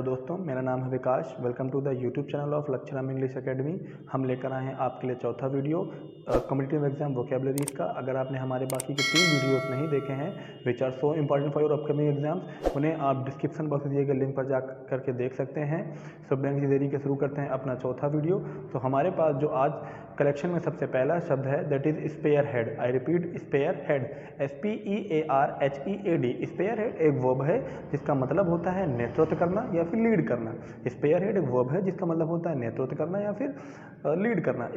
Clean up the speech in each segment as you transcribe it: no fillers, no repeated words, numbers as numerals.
दोस्तों, मेरा नाम है Vikas. Welcome to the YouTube channel of Laksharam English Academy. हम लेकर आए हैं आपके लिए चौथा वीडियो कॉम्पिटिटिव एग्जाम वोकेबलरीज का। अगर आपने हमारे बाकी के 3 वीडियोस नहीं देखे हैं which are so important for your upcoming exams, उन्हें आप डिस्क्रिप्शन बॉक्स में दिए गए लिंक पर जा करके देख सकते हैं। सो बिना किसी देरी के शुरू करते हैं अपना चौथा वीडियो। तो हमारे पास जो आज कलेक्शन में सबसे पहला शब्द है that is spear head. I repeat, spear head, SPEARHEAD। Spear head एक वर्ब है जिसका मतलब होता है नेतृत्व करना या फिर लीड करना। स्पेयर हेड एक वर्ब है जिसका मतलब होता है नेतृत्व करना या फिर लीड करना।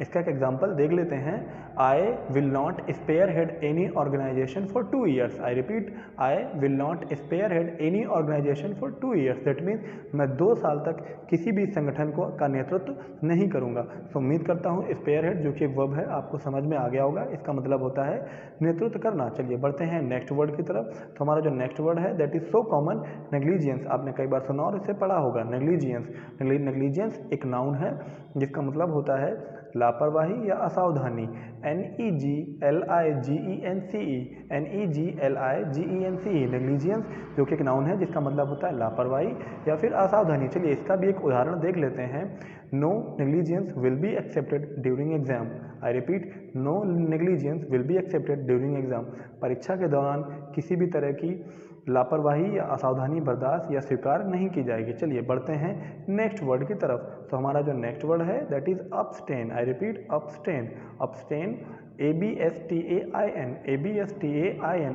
इसका एक एग्जाम्पल देख लेते हैं। I will not spear head any organization for 2 years। I repeat, I will not spear head any organization for 2 years। That means मैं 2 साल तक किसी भी संगठन का नेतृत्व नहीं करूंगा। तो उम्मीद करता हूँ स्पेयर हेड जो कि एक वर्ब है आपको समझ में आ गया होगा। इसका मतलब होता है नेतृत्व करना। चलिए बढ़ते हैं नेक्स्ट वर्ड की तरफ। तो हमारा जो नेक्स्ट वर्ड है दैट इज सो कॉमन, नेग्लिजियंस। आपने कई बार सुना और इसे पढ़ा होगा। नेग्लिजियंस, नेग्लिजियंस एक नाउन है जिसका मतलब होता है लापरवाही या असावधानी। NEGLIGENCE नेग्लिजियंस जो कि एक नाउन है जिसका मतलब होता है लापरवाही या फिर असावधानी। चलिए इसका भी एक उदाहरण देख लेते हैं। No negligence will be accepted during exam. I repeat, no negligence will be accepted during exam. परीक्षा के दौरान किसी भी तरह की लापरवाही या असावधानी बर्दाश्त या स्वीकार नहीं की जाएगी। चलिए बढ़ते हैं नेक्स्ट वर्ड की तरफ। तो हमारा जो नेक्स्ट वर्ड है that is abstain. I repeat, abstain. Abstain ABSTAIN।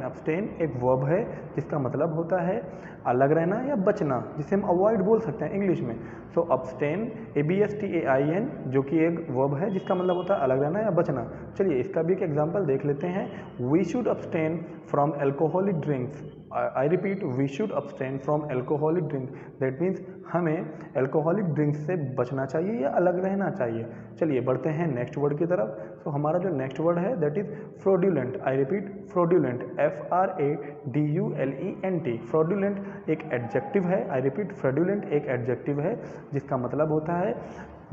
Abstain एक वर्ब है जिसका मतलब होता है अलग रहना या बचना, जिसे हम अवॉइड बोल सकते हैं इंग्लिश में। सो अब्स्टेन ABSTAIN जो कि एक वर्ब है जिसका मतलब होता है अलग रहना या बचना। चलिए इसका भी एक एग्जांपल देख लेते हैं। We should abstain from alcoholic drinks. I repeat, we should abstain from alcoholic drink. That means हमें एल्कोहलिक ड्रिंक्स से बचना चाहिए या अलग रहना चाहिए। चलिए बढ़ते हैं नेक्स्ट वर्ड की तरफ। तो हमारा जो नेक्स्ट वर्ड है that is fraudulent. I repeat, fraudulent FRADULENT। Fraudulent एक एडजेक्टिव है। आई रिपीट, फ्रॉडुलेंट एक एडजेक्टिव है जिसका मतलब होता है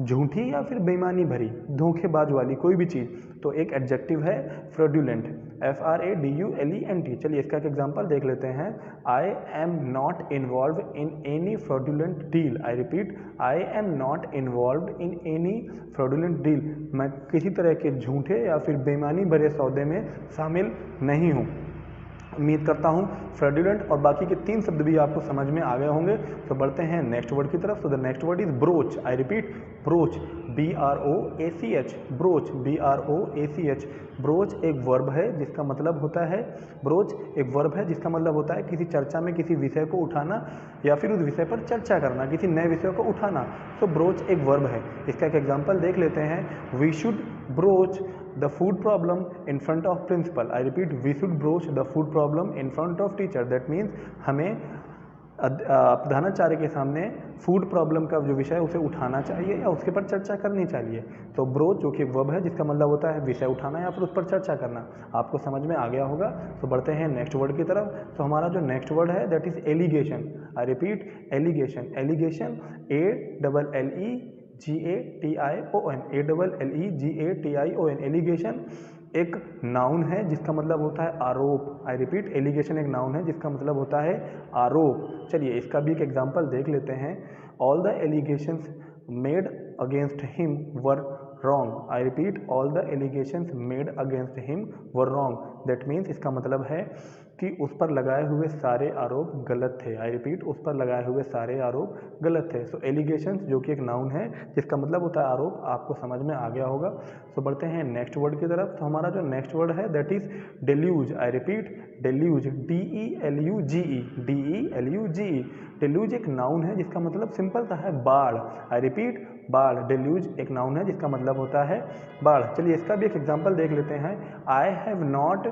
झूठी या फिर बेईमानी भरी, धोखेबाज वाली कोई भी चीज़। तो एक एडजेक्टिव है फ्रॉडुलेंट, FRADULENT। चलिए इसका एक एग्जांपल देख लेते हैं। I am not involve in any fraudulent deal. I repeat, I am not involve in any fraudulent deal. मैं किसी तरह के झूठे या फिर बेईमानी भरे सौदे में शामिल नहीं हूँ। उम्मीद करता हूँ फ्रॉडुलेंट और बाकी के 3 शब्द भी आपको समझ में आ गए होंगे। तो बढ़ते हैं नेक्स्ट वर्ड की तरफ। तो the next word is broach. I repeat, broach BROACH। Broach BROACH। Broach एक वर्ब है जिसका मतलब होता है, ब्रोच एक वर्ब है जिसका मतलब होता है किसी चर्चा में किसी विषय को उठाना या फिर उस विषय पर चर्चा करना, किसी नए विषय को उठाना। तो ब्रोच एक वर्ब है। इसका एक एग्जांपल देख लेते हैं। We should broach the food problem in front of principal. I repeat, we should broach the food problem in front of teacher. That means हमें प्रधानाचार्य के सामने फूड प्रॉब्लम का जो विषय है उसे उठाना चाहिए या उसके पर चर्चा करनी चाहिए। तो ब्रोच जो कि वर्ब है जिसका मतलब होता है विषय उठाना या फिर उस पर चर्चा करना। आपको समझ में आ गया होगा। तो बढ़ते हैं नेक्स्ट वर्ड की तरफ। तो हमारा जो नेक्स्ट वर्ड है that is allegation. I repeat, allegation. Allegation ALLEGATION। Allegation एक नाउन है जिसका मतलब होता है आरोप। आई रिपीट, एलिगेशन एक नाउन है जिसका मतलब होता है आरोप। चलिए इसका भी एक एग्जांपल देख लेते हैं। All the allegations made against him were wrong. I repeat, all the allegations made against him were wrong. That means इसका मतलब है कि उस पर लगाए हुए सारे आरोप गलत थे। आई रिपीट, उस पर लगाए हुए सारे आरोप गलत थे। सो एलिगेशंस जो कि एक नाउन है जिसका मतलब होता है आरोप, आपको समझ में आ गया होगा। सो बढ़ते हैं नेक्स्ट वर्ड की तरफ। तो हमारा जो नेक्स्ट वर्ड है that is deluge. I repeat, deluge DELUGE। Deluge एक नाउन है जिसका मतलब सिंपल सा है बाढ़। आई रिपीट, बाढ़। डेल्यूज एक नाउन है जिसका मतलब होता है बाढ़। चलिए इसका भी एक एग्जांपल देख लेते हैं। I have not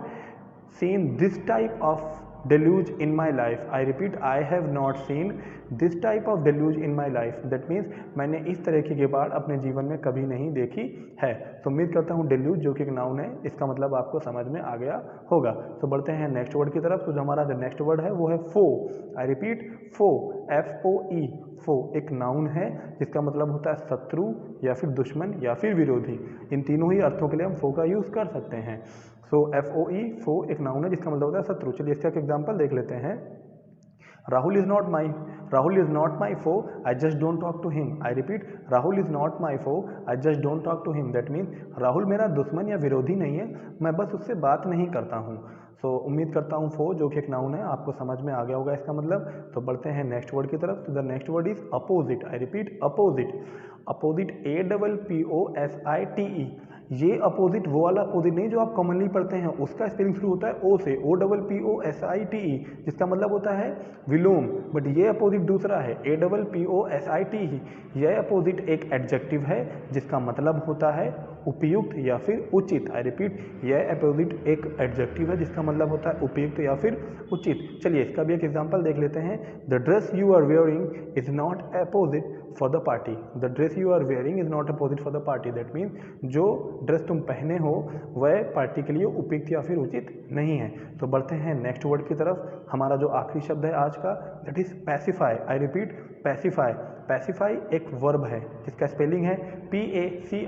seen this type of deluge in my life. I repeat, I have not seen this type of deluge in my life. That means मैंने इस तरह की बाढ़ अपने जीवन में कभी नहीं देखी है। तो उम्मीद करता हूँ डेल्यूज जो कि एक नाउन है इसका मतलब आपको समझ में आ गया होगा। तो बढ़ते हैं नेक्स्ट वर्ड की तरफ। तो जो हमारा जो नेक्स्ट वर्ड है वो है फो। I repeat, four FOE। फो एक नाउन है जिसका मतलब होता है शत्रु या फिर दुश्मन या फिर विरोधी। इन तीनों ही अर्थों के लिए हम फो का यूज कर सकते हैं। सो FOE, फो एक नाउन है जिसका मतलब होता है शत्रु। चलिए इसका एक एग्जांपल देख लेते हैं। Rahul is not my foe, I just don't talk to him. I repeat, Rahul is not my foe, I just don't talk to him. That means Rahul मेरा दुश्मन या विरोधी नहीं है, मैं बस उससे बात नहीं करता हूँ. सो उम्मीद करता हूँ फो जो कि एक नाउन है आपको समझ में आ गया होगा इसका मतलब. तो बढ़ते हैं नेक्स्ट वर्ड की तरफ. तो the next word is opposite. I repeat, opposite. Opposite APPOSITE. ये अपोजिट वो वाला अपोजिट नहीं जो आप कॉमनली पढ़ते हैं, उसका स्पेलिंग शुरू होता है ओ से, OPPOSITE, जिसका मतलब होता है विलोम. बट ये अपोजिट दूसरा है, APPOSITE. यह अपोजिट एक एडजेक्टिव है जिसका मतलब होता है उपयुक्त या फिर उचित. आई रिपीट, यह अपोजिट एक एडजेक्टिव है जिसका मतलब होता है उपयुक्त या फिर उचित. चलिए इसका भी एक एग्जांपल देख लेते हैं. The dress you are wearing is not opposite for the party. The dress you are wearing is not opposite for the party. That mean जो ड्रेस तुम पहने हो वह पार्टी के लिए उपयुक्त या फिर उचित नहीं है. तो बढ़ते हैं नेक्स्ट वर्ड की तरफ. हमारा जो आखिरी शब्द है आज का, that is pacify. I repeat, pacify. Pacify एक वर्ब है जिसका स्पेलिंग है PACIFY.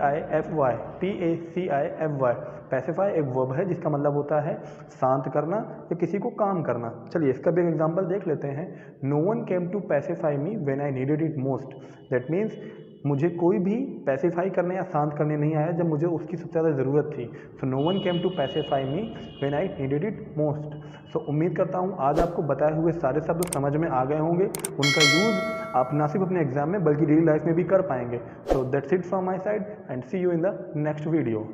PACIFY. पैसिफाई एक वर्ब है जिसका मतलब होता है शांत करना या किसी को काम करना. चलिए इसका भी एक एग्जांपल देख लेते हैं. No one came to pacify me when I needed it most. That means मुझे कोई भी पैसिफाई करने या शांत करने नहीं आया जब मुझे उसकी सबसे ज़्यादा ज़रूरत थी. So no one came to pacify me when I needed it most. So उम्मीद करता हूँ आज आपको बताए हुए सारे शब्द समझ में आ गए होंगे. उनका यूज़ आप ना सिर्फ अपने एग्जाम में बल्कि डेली लाइफ में भी कर पाएंगे. So that's it from my side and see you in the next video.